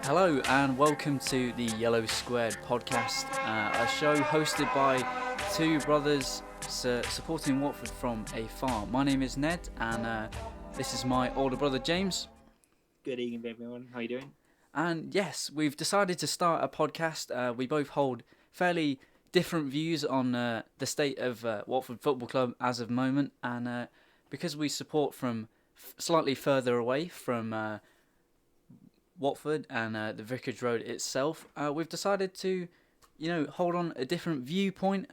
Hello and welcome to the Yellow Squared podcast, a show hosted by two brothers supporting Watford from afar. My name is Ned and this is my older brother James. Good evening, everyone. How are you doing? And yes, we've decided to start a podcast. We both hold fairly different views on the state of Watford Football Club as of moment, and because we support from slightly further away from Watford and the Vicarage Road itself, we've decided to, hold on a different viewpoint,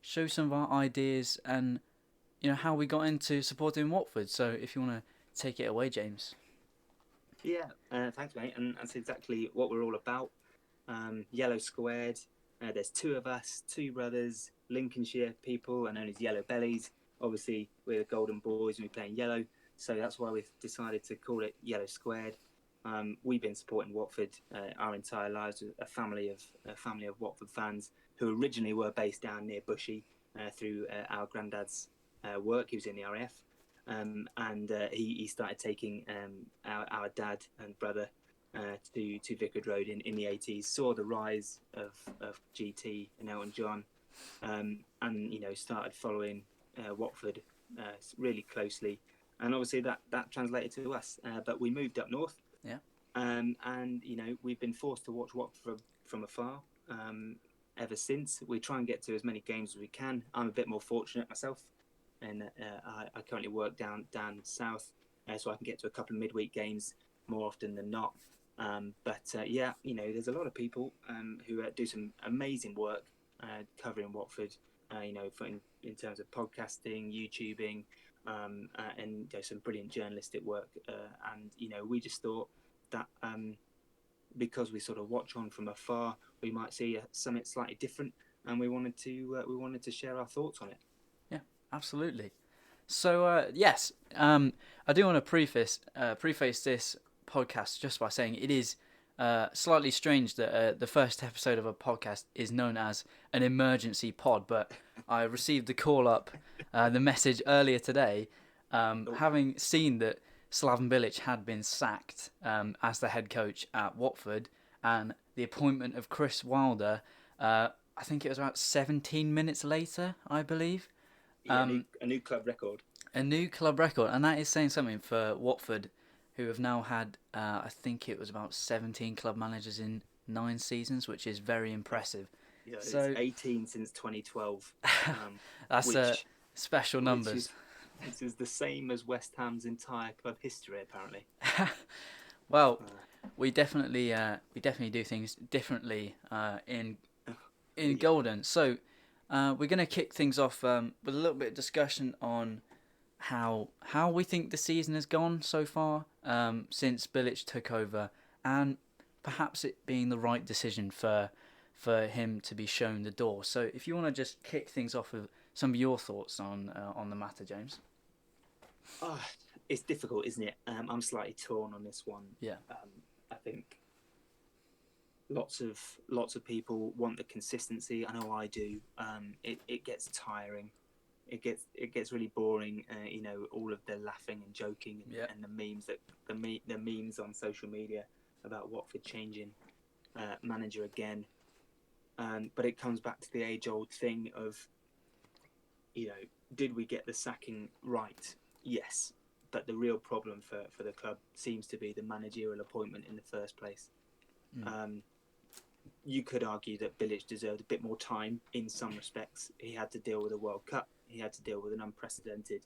show some of our ideas, and how we got into supporting Watford. So, if you want to take it away, James. Yeah, thanks, mate. And that's exactly what we're all about. Yellow Squared. There's two of us, two brothers, Lincolnshire people, and known as Yellow Bellies. Obviously, we're the Golden Boys and we play in yellow, so that's why we've decided to call it Yellow Squared. We've been supporting Watford our entire lives. A family of Watford fans who originally were based down near Bushy through our granddad's work. He was in the RAF, and he started taking our dad and brother to Vicarage Road in the 80s. Saw the rise of GT and Elton John, and started following Watford really closely. And obviously that translated to us. But we moved up north. Yeah. And we've been forced to watch Watford from afar ever since. We try and get to as many games as we can. I'm a bit more fortunate myself, and I currently work down south, so I can get to a couple of midweek games more often than not. But there's a lot of people who do some amazing work covering Watford. In terms of podcasting, YouTubing, and some brilliant journalistic work. And we just thought that because we sort of watch on from afar, we might see something slightly different, and we wanted to share our thoughts on it. Yeah, absolutely. So yes, I do want to preface this podcast just by saying it is slightly strange that the first episode of a podcast is known as an emergency pod, but I received the call up, the message earlier today, having seen that Slaven Bilic had been sacked as the head coach at Watford, and the appointment of Chris Wilder. I think it was about 17 minutes later, I believe. Yeah, a new club record. A new club record, and that is saying something for Watford, who have now had, I think it was about 17 club managers in 9 seasons, which is very impressive. Yeah, So it's 18 since 2012. That's special numbers. This is the same as West Ham's entire club history, apparently. Well, we definitely do things differently in Golden. So we're going to kick things off with a little bit of discussion on how we think the season has gone so far since Bilic took over, and perhaps it being the right decision for him to be shown the door. So if you want to just kick things off with some of your thoughts on the matter, James. It's difficult, isn't it? I'm slightly torn on this one. Yeah. I think lots of people want the consistency. I know I do. It gets tiring. It gets really boring. All of the laughing and joking and the memes the memes on social media about Watford changing manager again. But it comes back to the age-old thing of, did we get the sacking right? Yes. But the real problem for the club seems to be the managerial appointment in the first place. You could argue that Bilic deserved a bit more time in some respects. He had to deal with a World Cup. He had to deal with an unprecedented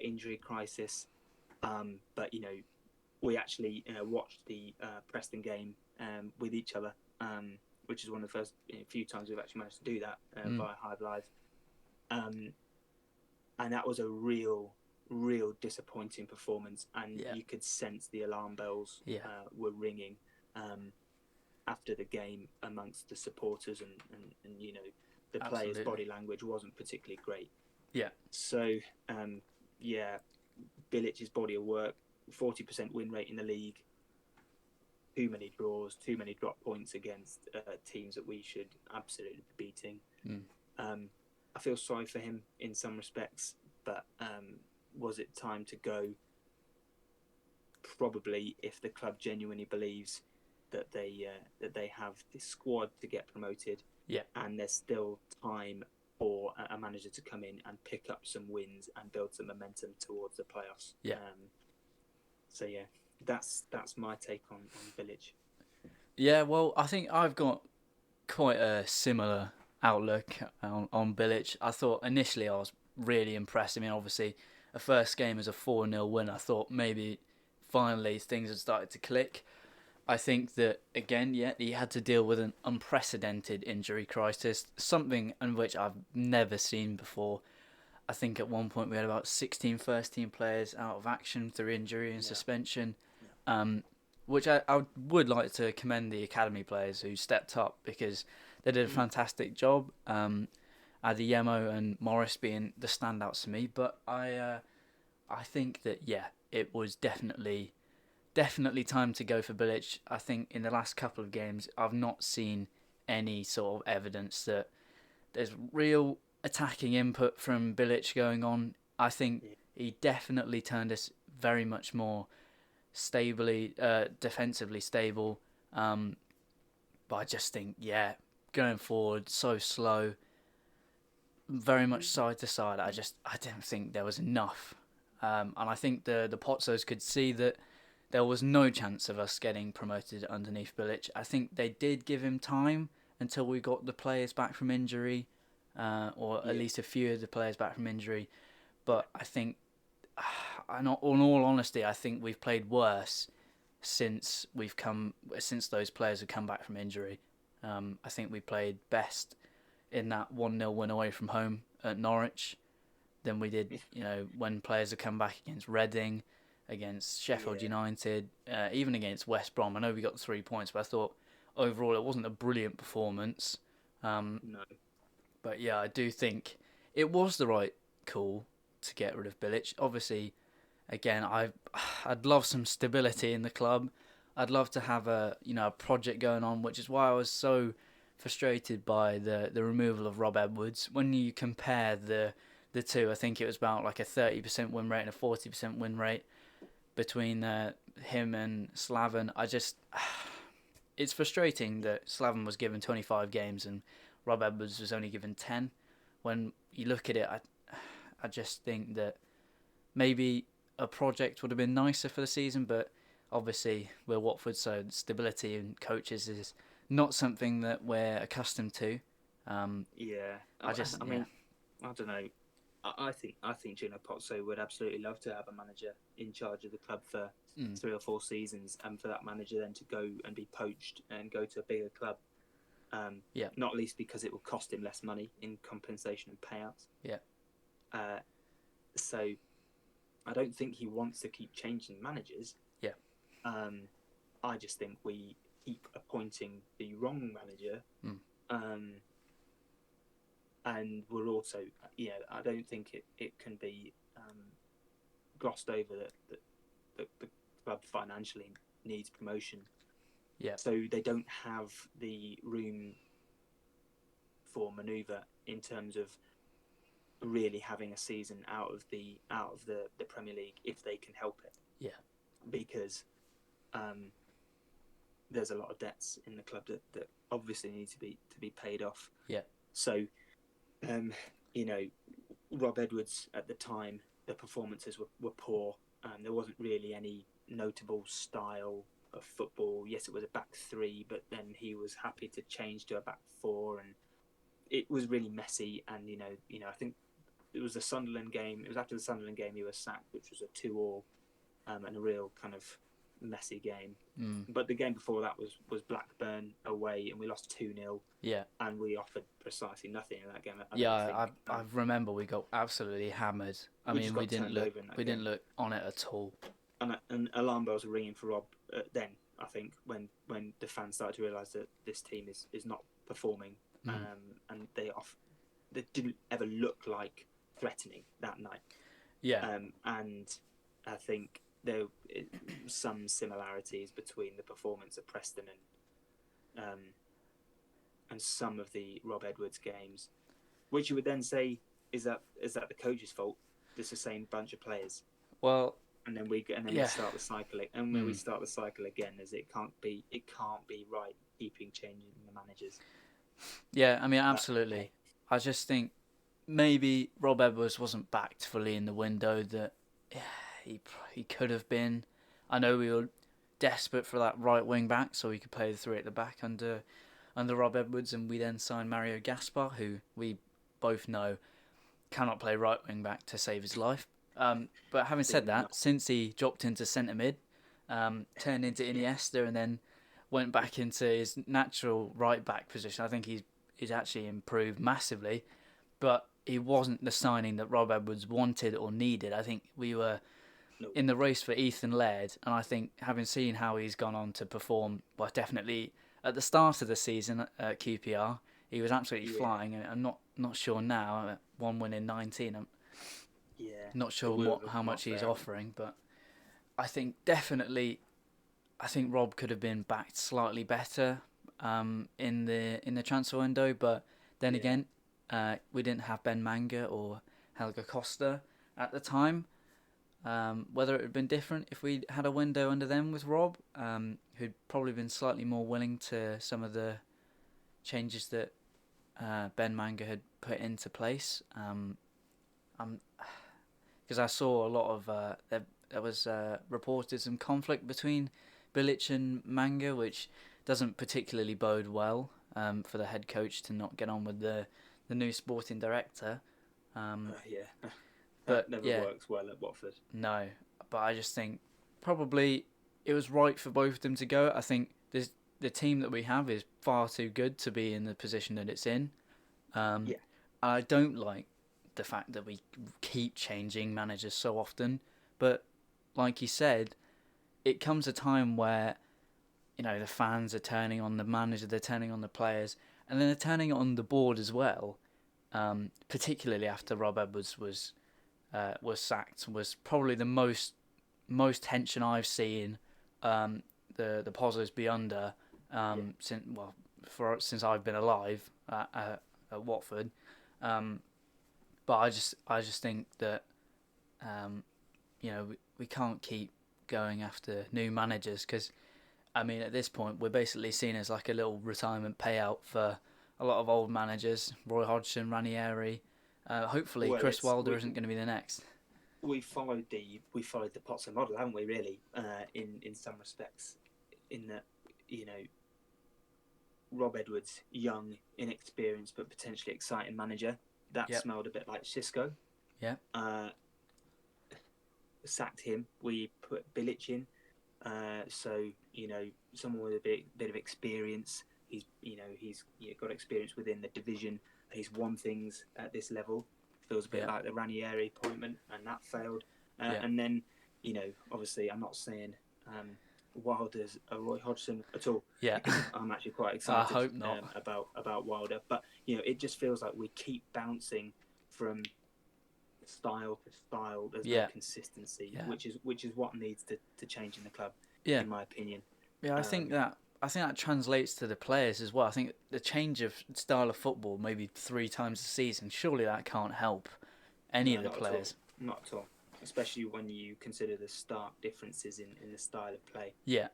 injury crisis. But we actually watched the Preston game with each other, which is one of the first few times we've actually managed to do that via Hive Live. And that was a real disappointing performance, and you could sense the alarm bells were ringing after the game amongst the supporters, and the players' body language wasn't particularly great. Yeah. So Bilic's body of work, 40% win rate in the league, too many draws, too many drop points against teams that we should absolutely be beating. I feel sorry for him in some respects, but was it time to go? Probably, if the club genuinely believes that they have this squad to get promoted, Yeah. and there's still time for a manager to come in and pick up some wins and build some momentum towards the playoffs. Yeah. So yeah, that's my take on Bilic. Yeah, well, I think I've got quite a similar outlook on Bilic. I thought initially I was really impressed. I mean, obviously, a first game as a 4-0 win, I thought maybe finally things had started to click. I think that, again, yeah, he had to deal with an unprecedented injury crisis, something in which I've never seen before. I think at one point we had about 16 first-team players out of action through injury and suspension, which I would like to commend the academy players who stepped up because they did a fantastic job. Adeyemo and Morris being the standouts to me, but I think that, yeah, it was definitely time to go for Bilic. I think in the last couple of games, I've not seen any sort of evidence that there's real attacking input from Bilic going on. I think he definitely turned us very much more defensively stable. But I just think, yeah, going forward, so slow, very much side to side. I didn't think there was enough. And I think the Pozzos could see that there was no chance of us getting promoted underneath Bilic. I think they did give him time until we got the players back from injury, or at least a few of the players back from injury. But I think, in all honesty, I think we've played worse since those players have come back from injury. I think we played best in that 1-0 win away from home at Norwich than we did, when players have come back against Reading, against Sheffield United, even against West Brom. I know we got 3 points, but I thought overall it wasn't a brilliant performance. No. But yeah, I do think it was the right call to get rid of Bilic. Obviously, again, I'd love some stability in the club. I'd love to have a project going on, which is why I was so frustrated by the removal of Rob Edwards. When you compare the two, I think it was about like a 30% win rate and a 40% win rate between him and Slaven. It's frustrating that Slaven was given 25 games and Rob Edwards was only given 10. When you look at it, I just think that maybe a project would have been nicer for the season, but obviously we're Watford, so stability in coaches is not something that we're accustomed to. I mean, I don't know. I think Gino Pozzo would absolutely love to have a manager in charge of the club for 3 or 4 seasons, and for that manager then to go and be poached and go to a bigger club. Not least because it will cost him less money in compensation and payouts. So I don't think he wants to keep changing managers. I just think we keep appointing the wrong manager. And we're also, I don't think it can be glossed over that the club financially needs promotion. So they don't have the room for manoeuvre in terms of really having a season out of the Premier League if they can help it. Because there's a lot of debts in the club that obviously need to be paid off. So Rob Edwards at the time, the performances were poor. There wasn't really any notable style of football. Yes, it was a back 3, but then he was happy to change to a back 4, and it was really messy. And I think it was the Sunderland game. It was after the Sunderland game he was sacked, which was a 2-2, and a real kind of messy game. But the game before that was Blackburn away, and we lost 2-0. And we offered precisely nothing in that game. I remember we got absolutely hammered. We didn't look on it at all. And alarm bells were ringing for Rob then. I think when the fans started to realise that this team is not performing, and they didn't ever look like threatening that night. And I think there are some similarities between the performance of Preston and some of the Rob Edwards games, which you would then say is that the coach's fault. It's the same bunch of players. Well, and then we Yeah. start the cycle, and when we start the cycle again, as it can't be right keeping changing the managers. Yeah, I mean, absolutely. I just think maybe Rob Edwards wasn't backed fully in the window that he could have been. I know we were desperate for that right wing back so we could play the three at the back under Rob Edwards, and we then signed Mario Gaspar, who we both know cannot play right wing back to save his life. But having said that, since he dropped into centre mid, turned into Iniesta, and then went back into his natural right back position, I think he's actually improved massively. But he wasn't the signing that Rob Edwards wanted or needed. I think we were in the race for Ethan Laird, and I think having seen how he's gone on to perform, well, definitely at the start of the season at QPR, he was absolutely flying. And I'm not sure now. One win in 19. I'm not sure how much he's offering, but I think definitely, I think Rob could have been backed slightly better in the transfer window. But then again, we didn't have Ben Manga or Helga Costa at the time. Whether it would have been different if we had a window under them with Rob, who'd probably been slightly more willing to some of the changes that Ben Manga had put into place. Because I saw a lot of there was reported some conflict between Bilic and Manga, which doesn't particularly bode well for the head coach to not get on with the new sporting director. That never works well at Watford. No, but I just think probably it was right for both of them to go. I think the team that we have is far too good to be in the position that it's in. I don't like the fact that we keep changing managers so often. But like you said, it comes a time where, the fans are turning on the manager, they're turning on the players, and then they're turning on the board as well. Particularly after Rob Edwards was sacked, was probably the most tension I've seen the positives be under since I've been alive at Watford. But I just think that we can't keep going after new managers because at this point we're basically seen as like a little retirement payout for a lot of old managers. Roy Hodgson, Ranieri. Hopefully, Chris Wilder isn't going to be the next. We followed the Potts model, haven't we? Really, in some respects, in that Rob Edwards, young, inexperienced but potentially exciting manager. That smelled a bit like Xisco. Yeah. Sacked him. We put Bilic in. So someone with a bit of experience. He's got experience within the division. He's won things at this level. Feels a bit like the Ranieri appointment, and that failed. And then, obviously, I'm not saying Wilder's a Roy Hodgson at all. Yeah, I'm actually quite excited. I hope not. About Wilder, but it just feels like we keep bouncing from style to style. There's no consistency, which is what needs to change in the club, in my opinion. Yeah, I think that translates to the players as well. I think the change of style of football, maybe 3 times a season, surely that can't help any of the players. Not at all. Especially when you consider the stark differences in the style of play. Yeah.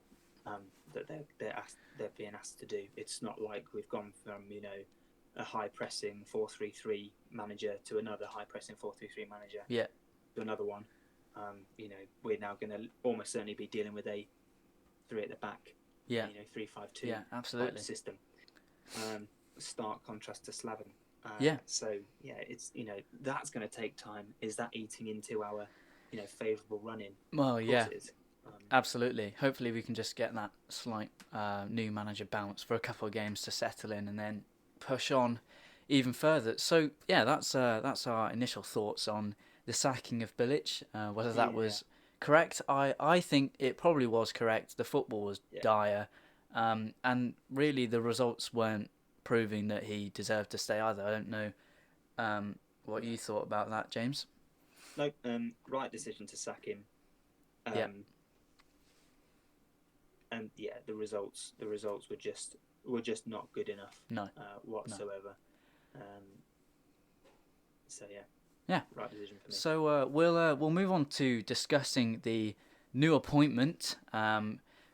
That they're being asked to do. It's not like we've gone from a high pressing 4-3-3 manager to another high pressing 4-3-3 manager. Yeah. To another one. We're now going to almost certainly be dealing with a 3 at the back. Yeah. 3-5-2. Yeah, absolutely. System. Stark contrast to Slaven. So it's that's going to take time. Is that eating into our favourable running? Well, yeah, absolutely. Hopefully, we can just get that slight new manager bounce for a couple of games to settle in, and then push on even further. So yeah, that's our initial thoughts on the sacking of Bilic. Whether that was correct, I think it probably was correct. The football was dire, and really the results weren't proving that he deserved to stay either. I don't know what you thought about that, James. No, right decision to sack him. And the results were just not good enough. No, whatsoever. No. So yeah. Yeah. right decision for me. So we'll move on to discussing the new appointment,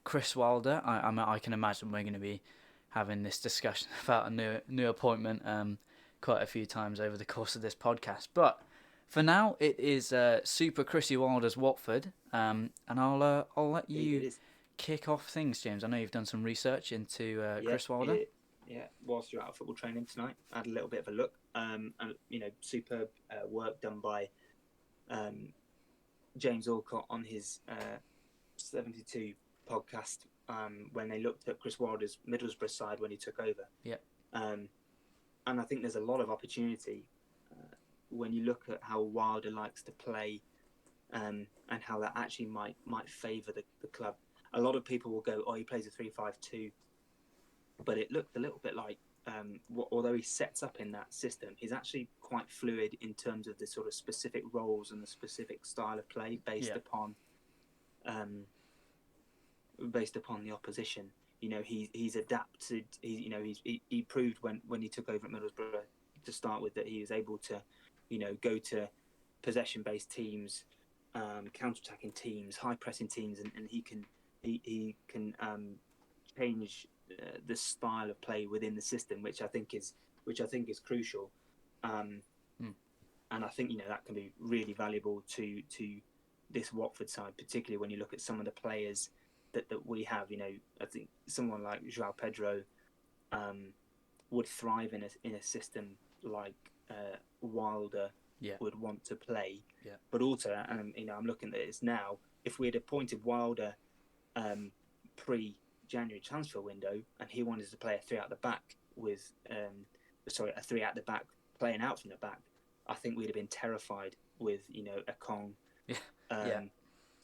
Chris Wilder. I can imagine we're going to be having this discussion about a new appointment quite a few times over the course of this podcast. But for now, it is Super Chrissy Wilder's Watford, and I'll let you It is. kick off things, James. I know you've done some research into Yeah, Chris Wilder. whilst you're out of football training tonight, I had a little bit of a look. And superb work done by James Alcott on his 72 podcast when they looked at Chris Wilder's Middlesbrough side when he took over. Yeah. And I think there's a lot of opportunity when you look at how Wilder likes to play and how that actually might favour the club. A lot of people will go, oh, he plays a 3-5-2, but it looked a little bit like, although he sets up in that system, he's actually quite fluid in terms of the sort of specific roles and the specific style of play based upon the opposition. He's adapted. He proved when he took over at Middlesbrough to start with that he was able to, go to possession-based teams, counter-attacking teams, high-pressing teams, and he can change the style of play within the system, which I think is crucial. And I think that can be really valuable to this Watford side, particularly when you look at some of the players that we have. I think someone like João Pedro would thrive in a system like Wilder would want to play. Yeah. But also, I'm looking at this now. If we had appointed Wilder pre-January transfer window, and he wanted to play a three out the back with a three out the back playing out from the back, I think we'd have been terrified with a Kong,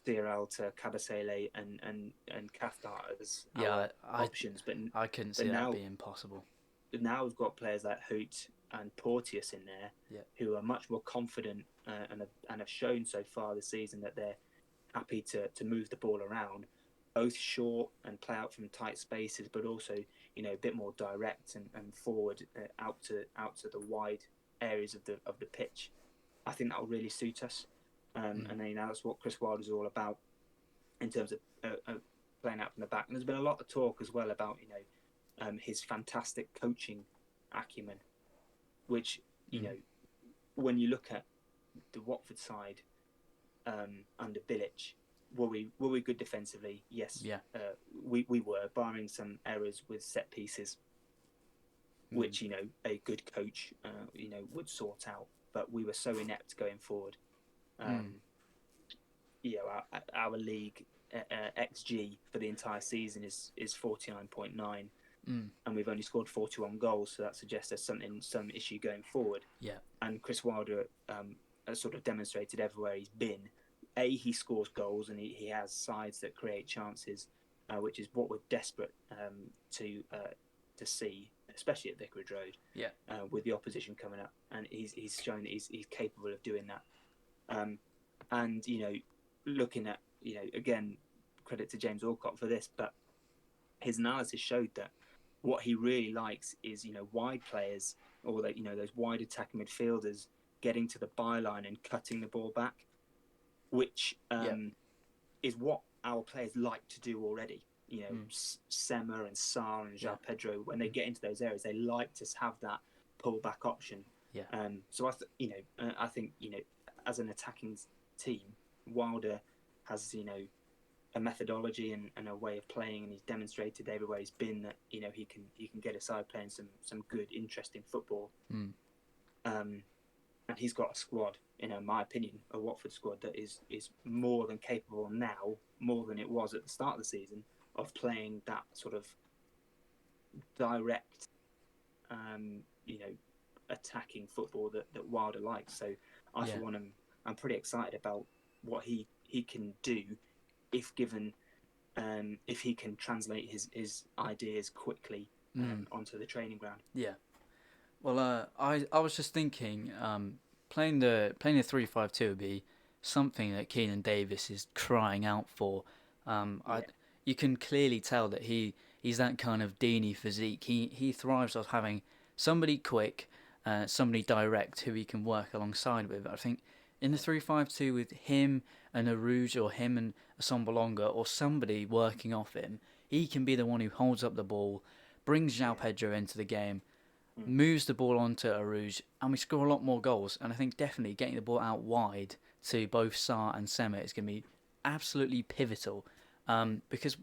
Thielralta, Kabasele, and Cathcart as options. But I couldn't see that being possible. Now we've got players like Hoot and Porteous in there, who are much more confident and have shown so far this season that they're happy to move the ball around, both short and play out from tight spaces, but also a bit more direct and forward out to the wide areas of the pitch. I think that will really suit us, and then that's what Chris Wilder is all about in terms of playing out from the back. And there's been a lot of talk as well about his fantastic coaching acumen, which when you look at the Watford side under Bilic, were we good defensively? Yes. Yeah. We were, barring some errors with set pieces, which a good coach would sort out. But we were so inept going forward. Our league XG for the entire season is 49.9, and we've only scored 41 goals. So that suggests there's some issue going forward. Yeah. And Chris Wilder has sort of demonstrated everywhere he's been. He scores goals, and he has sides that create chances, which is what we're desperate to see, especially at Vicarage Road. Yeah. With the opposition coming up, and he's shown that he's capable of doing that. And looking at again, credit to James Alcott for this, but his analysis showed that what he really likes is wide players, or those wide attacking midfielders getting to the byline and cutting the ball back, which is what our players like to do already. Sema and Sarr and João Pedro, when they get into those areas, they like to have that pull-back option. Yeah. So I think as an attacking team, Wilder has a methodology and a way of playing, and he's demonstrated everywhere he's been that he can get a side playing some good, interesting football. And he's got a squad, in my opinion, a Watford squad that is more than capable now, more than it was at the start of the season, of playing that sort of direct, attacking football that Wilder likes. So for one, I'm pretty excited about what he can do if given, if he can translate his ideas quickly onto the training ground. Yeah. Well, I was just thinking, playing the 3-5-2 would be something that Keenan Davis is crying out for. You can clearly tell that he's that kind of Deeney physique. He thrives off having somebody quick, somebody direct who he can work alongside with. I think in the 3-5-2 with him and Arouge or him and Assombalonga or somebody working off him, he can be the one who holds up the ball, brings João Pedro into the game, moves the ball onto Arouge, and we score a lot more goals. And I think definitely getting the ball out wide to both Sarr and Sema is going to be absolutely pivotal, because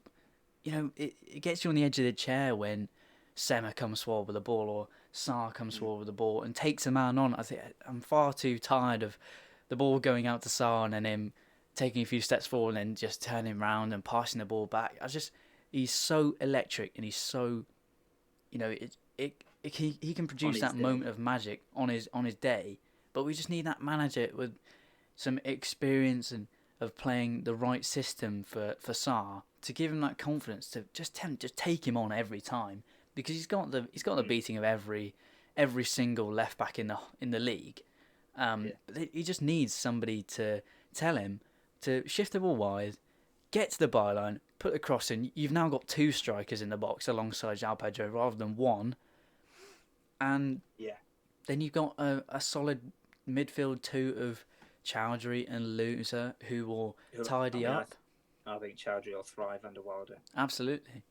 it gets you on the edge of the chair when Sema comes forward with the ball or Sarr comes forward with the ball and takes a man on. I think I'm far too tired of the ball going out to Sarr and then him taking a few steps forward and then just turning around and passing the ball back. He's so electric and he's so, he can produce that moment of magic on his day. But we just need that manager with some experience and of playing the right system for Sarr to give him that confidence to just take him on every time, because he's got the beating of every single left back in the league. He just needs somebody to tell him to shift the ball wide, get to the byline, put the cross in. You've now got 2 strikers in the box alongside João Pedro rather than 1, and then you've got a solid midfield 2 of Chowdhury and Loser who will tidy up. I think Chowdhury will thrive under Wilder. Absolutely.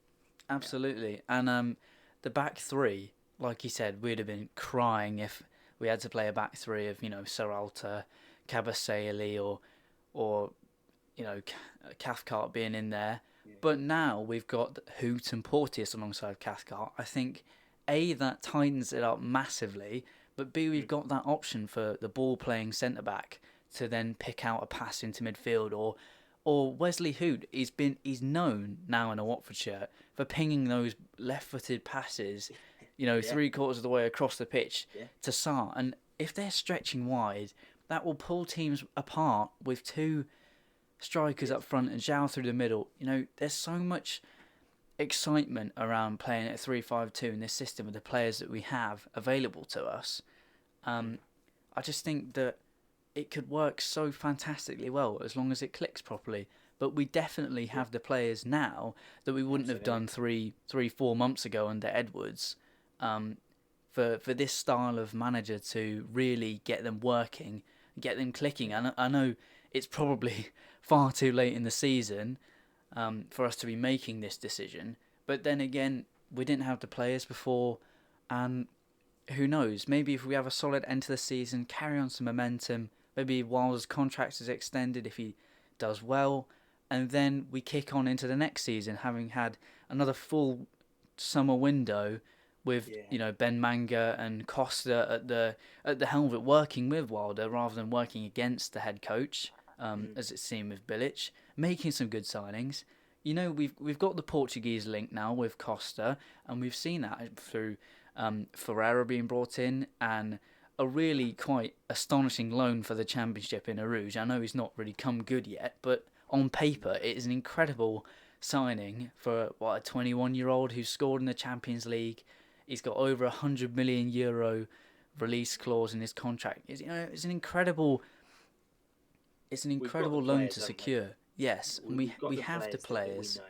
And the back 3, like you said, we'd have been crying if we had to play a back 3 of Serralta, Kabasele or Cathcart being in there. Yeah. But now we've got Hoot and Porteous alongside Cathcart. I think A, that tightens it up massively, but B, we've got that option for the ball playing centre back to then pick out a pass into midfield, or Wesley Hoot. He's known now in a Watford shirt for pinging those left-footed passes, 3/4 of the way across the pitch to Sarr. And if they're stretching wide, that will pull teams apart with 2 strikers up front and João through the middle. There's so much excitement around playing at 3-5-2 in this system with the players that we have available to us. I just think that it could work so fantastically well as long as it clicks properly. But we definitely have the players now that we wouldn't have done 4 months ago under Edwards, for this style of manager to really get them working, get them clicking. And I know it's probably far too late in the season for us to be making this decision. But then again, we didn't have the players before, and who knows? Maybe if we have a solid end to the season, carry on some momentum. Maybe Wilder's contract is extended if he does well, and then we kick on into the next season, having had another full summer window with Ben Manga and Costa at the helm of it, working with Wilder rather than working against the head coach, as it seemed with Bilic, making some good signings. We've got the Portuguese link now with Costa, and we've seen that through Ferreira being brought in and a really quite astonishing loan for the Championship in Arouge. I know he's not really come good yet, but on paper it is an incredible signing for a 21-year-old who's scored in the Champions League. He's got over €100 million release clause in his contract. It's an incredible loan to secure. Yes, we have the players.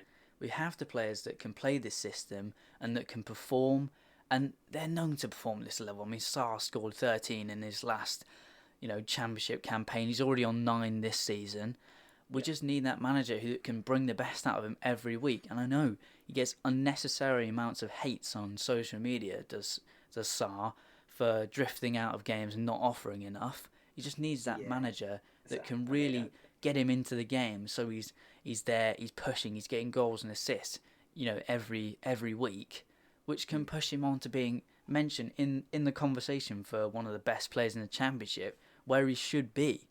We have the players that can play this system and that can perform. And they're known to perform at this level. I mean, Sarr scored 13 in his last, Championship campaign. He's already on 9 this season. We just need that manager who can bring the best out of him every week. And I know he gets unnecessary amounts of hates on social media, does Sarr, for drifting out of games and not offering enough. He just needs that manager that can really get him into the game. So he's there, he's pushing, he's getting goals and assists, every week, which can push him on to being mentioned in the conversation for one of the best players in the Championship, where he should be.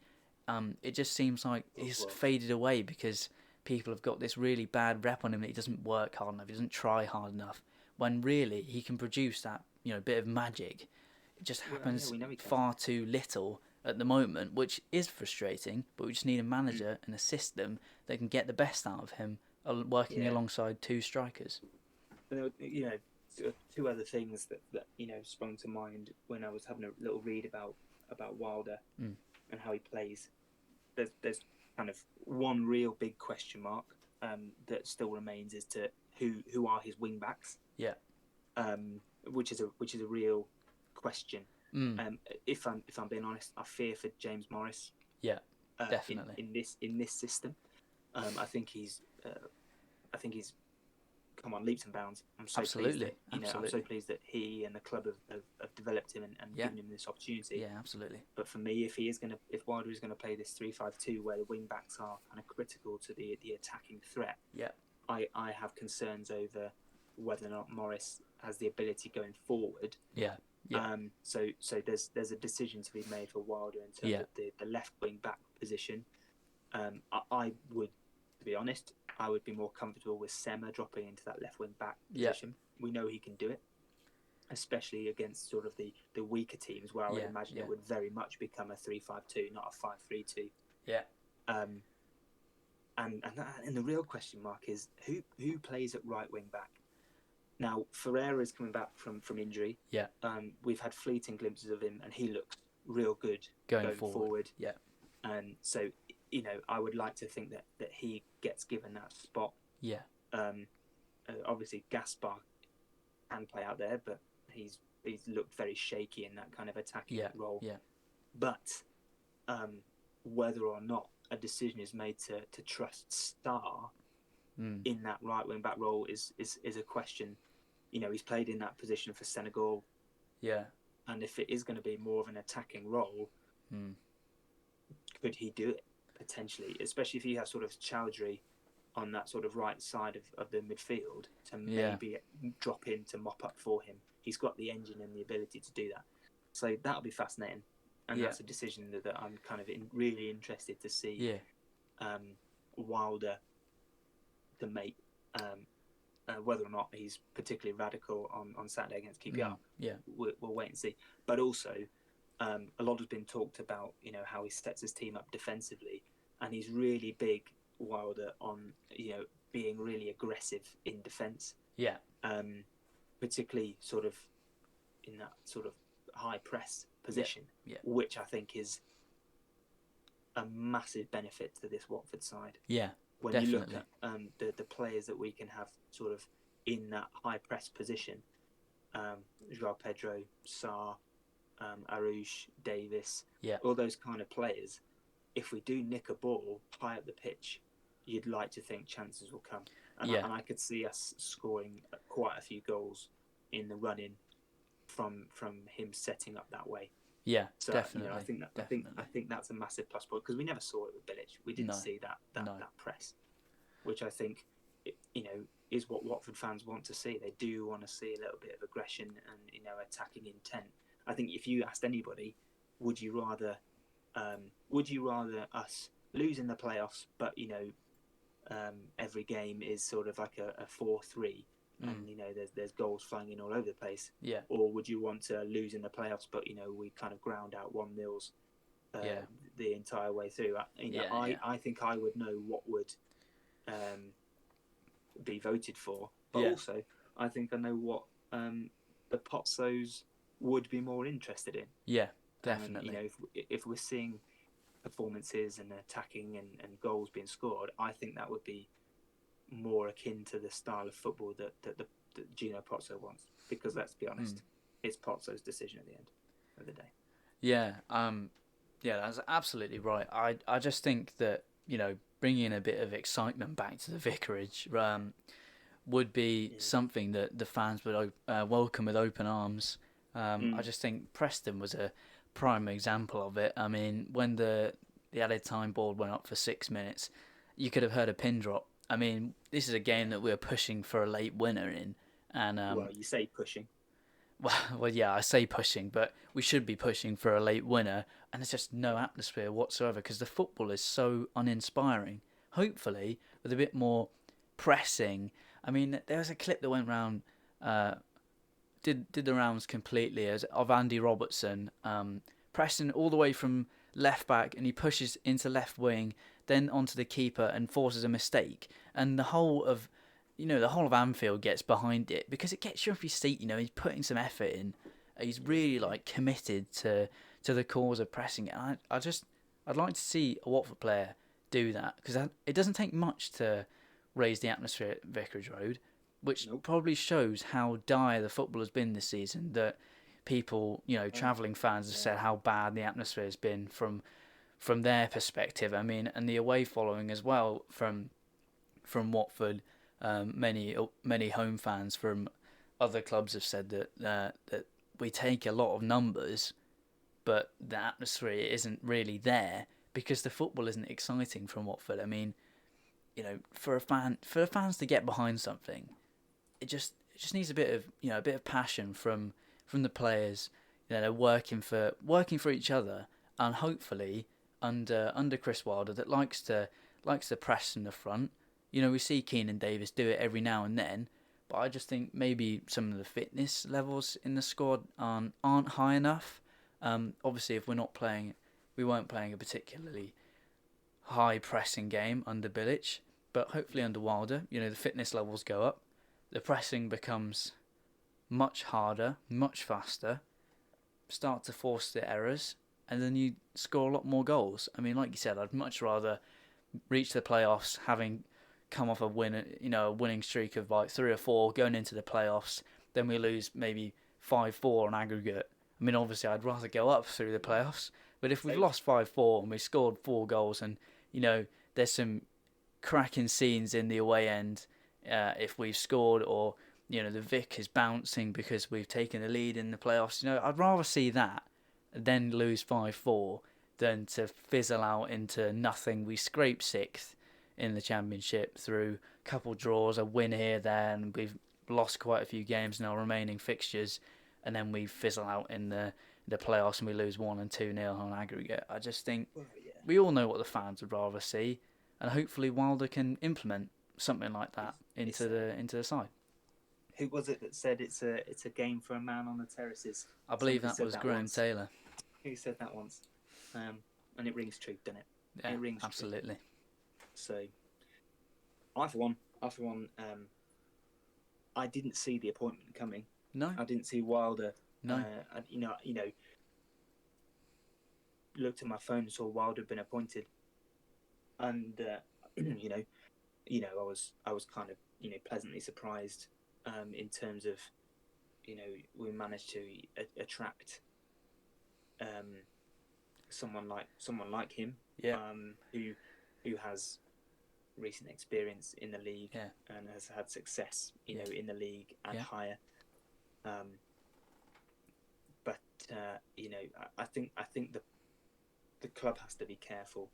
It just seems like he's faded away because people have got this really bad rep on him that he doesn't work hard enough, he doesn't try hard enough, when really he can produce that bit of magic. It just happens far too little at the moment, which is frustrating, but we just need a manager and a system that can get the best out of him, working alongside 2 strikers. 2 other things that sprung to mind when I was having a little read about Wilder and how he plays. There's kind of one real big question mark that still remains as to who are his wing backs. Yeah. Which is a real question. If I'm being honest, I fear for James Morris. Yeah, In definitely. this system, I think he's come on leaps and bounds. I'm so pleased Absolutely, that absolutely. he and the club have developed him and Yeah, given him this opportunity. yeah, absolutely. But for me, if Wilder is going to play this 3-5-2 where the wing backs are kind of critical to the attacking threat, Yeah, I have concerns over whether or not Morris has the ability going forward. yeah, yeah, So there's a decision to be made for Wilder in terms yeah, of the left wing back position. I would, to be honest, I would be more comfortable with Sema dropping into that left wing back yeah, position. We know he can do it, especially against sort of the weaker teams, where I would yeah, imagine yeah, it would very much become a 3-5-2, not a 5-3-2. yeah, Um, and the real question mark is who plays at right wing back. Now Ferreira is coming back from injury. yeah. We've had fleeting glimpses of him, and he looks real good Going going forward. forward. Yeah, And so, I would like to think that he gets given that spot. yeah, Obviously, Gaspar can play out there, but he's looked very shaky in that kind of attacking yeah, role. yeah. But whether or not a decision is made to trust Starr in that right wing back role is a question. He's played in that position for Senegal. Yeah. And if it is going to be more of an attacking role, could he do it potentially? Especially if you have sort of Chowdhury on that sort of right side of the midfield to maybe drop in to mop up for him. He's got the engine and the ability to do that. So that'll be fascinating. And that's a decision that I'm kind of really interested to see Wilder to make. Whether or not he's particularly radical on Saturday against QPR, we'll wait and see. But also, a lot has been talked about, how he sets his team up defensively, and he's really big, Wilder, on being really aggressive in defence. Yeah. Particularly sort of in that sort of high press position, which I think is a massive benefit to this Watford side. Yeah. When definitely. you look at the players that we can have sort of in that high press position, Joao Pedro, Sarr, Arouche, Davis, all those kind of players, if we do nick a ball high up the pitch, you'd like to think chances will come. And I could see us scoring quite a few goals in the run-in from him setting up that way. Yeah, so, definitely. I think that's a massive plus point, because we never saw it with Bilic. We didn't see that press, which I think is what Watford fans want to see. They do want to see a little bit of aggression and attacking intent. I think if you asked anybody, would you rather us lose in the playoffs, but every game is sort of like a 4-3, and there's goals flying in all over the place, or would you want to lose in the playoffs, but we kind of ground out 1-0 the entire way through? I think I would know what would be voted for, but also I think I know what the Potsos would be more interested in. Yeah, definitely. If we're seeing performances and attacking and goals being scored, I think that would be more akin to the style of football that Gino Pozzo wants. Because let's be honest, it's Pozzo's decision at the end of the day. Yeah, that's absolutely right. I just think that bringing a bit of excitement back to the vicarage would be something that the fans would welcome with open arms. I just think Preston was a prime example of it. I mean, when the added time board went up for 6 minutes, you could have heard a pin drop. I mean, this is a game that we were pushing for a late winner in, and well, you say pushing. Well, yeah, I say pushing, but we should be pushing for a late winner, and there's just no atmosphere whatsoever because the football is so uninspiring. Hopefully, with a bit more pressing. I mean, there was a clip that went round, did the rounds completely, of Andy Robertson pressing all the way from left back, and he pushes into left wing, then onto the keeper and forces a mistake, and the whole of Anfield gets behind it because it gets you off your seat. He's putting some effort in. He's really committed to the cause of pressing it. And I'd like to see a Watford player do that, because it doesn't take much to raise the atmosphere at Vicarage Road, which probably shows how dire the football has been this season. That people, travelling fans have said how bad the atmosphere has been from their perspective. I mean, and the away following as well from Watford. Many home fans from other clubs have said that we take a lot of numbers, but the atmosphere isn't really there because the football isn't exciting from Watford. I mean, for the fans to get behind something, it just needs a bit of passion from the players. They're working for each other, and hopefully under Chris Wilder that likes to press in the front. We see Keenan Davis do it every now and then, but I just think maybe some of the fitness levels in the squad aren't high enough. Obviously, if we weren't playing a particularly high pressing game under Bilic, but hopefully under Wilder, the fitness levels go up, the pressing becomes much harder, much faster, start to force the errors, and then you score a lot more goals. I mean, like you said, I'd much rather reach the playoffs having come off a winning streak of like 3 or 4 going into the playoffs, then we lose maybe 5-4 on aggregate. I mean, obviously, I'd rather go up through the playoffs, but if we've lost 5-4 and we scored 4 goals, and there's some cracking scenes in the away end, if we've scored, or the Vic is bouncing because we've taken the lead in the playoffs. I'd rather see that than lose 5-4 than to fizzle out into nothing. We scrape 6th in the Championship through a couple draws, a win here, there, and we've lost quite a few games in our remaining fixtures, and then we fizzle out in the playoffs and we lose 1 and 2-0 on aggregate. I just think we all know what the fans would rather see, and hopefully Wilder can implement something like that into the side. Who was it that said it's a game for a man on the terraces? I believe that was Graham once. Taylor. Who said that once? And it rings true, doesn't it? Yeah, it rings absolutely. True. So, I for one, I didn't see the appointment coming. No, I didn't see Wilder. No, looked at my phone and saw Wilder had been appointed, and I was kind of pleasantly surprised in terms of we managed to attract someone like him, who has recent experience in the league, and has had success in the league and higher. But I think the club has to be careful.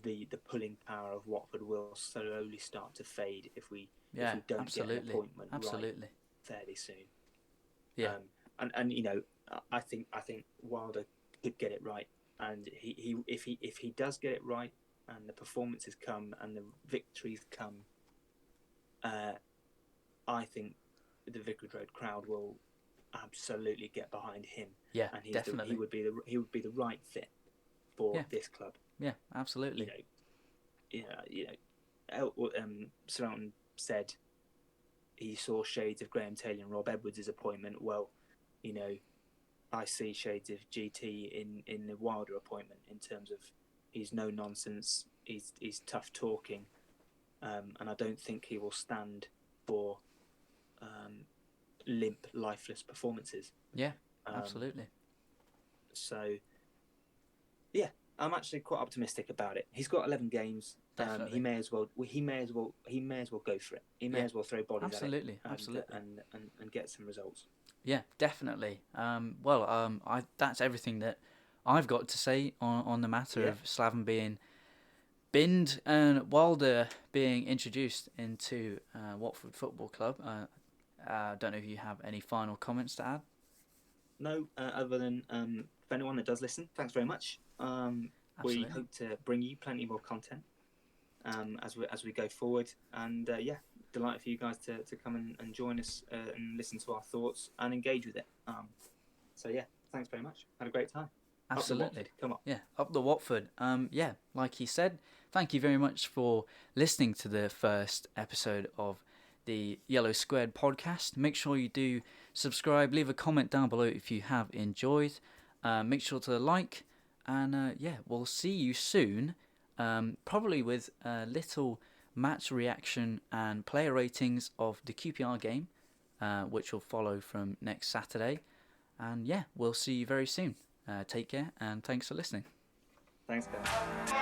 The pulling power of Watford will slowly start to fade if we don't get an appointment right fairly soon. Yeah, and I think Wilder could get it right, and if he does get it right, and the performances come and the victories come, I think the Vicarage Road crowd will absolutely get behind him. Yeah, and definitely. He would be the right fit for this club. Yeah, absolutely. Sir Elton said he saw shades of Graham Taylor and Rob Edwards' appointment. Well, I see shades of GT in the Wilder appointment, in terms of he's no nonsense, he's tough talking, and I don't think he will stand for limp, lifeless performances. Yeah, absolutely. So, yeah, I'm actually quite optimistic about it. He's got 11 games. Definitely. He may as well go for it. He may as well throw bodies at it. Absolutely. And get some results. Yeah, definitely. That's everything that I've got to say on the matter of Slaven being binned and Wilder being introduced into Watford Football Club. I don't know if you have any final comments to add. No, other than for anyone that does listen, thanks very much. We hope to bring you plenty more content as we go forward, and delighted for you guys to come and join us and listen to our thoughts and engage with it. So yeah, thanks very much. Had a great time. Absolutely. Come on. Yeah, up the Watford. Like he said, thank you very much for listening to the first episode of the Yellow Squared podcast. Make sure you do subscribe, leave a comment down below if you have enjoyed. Make sure to like, and we'll see you soon. Probably with a little match reaction and player ratings of the QPR game, which will follow from next Saturday. And yeah, we'll see you very soon. Take care, and thanks for listening. Thanks, guys.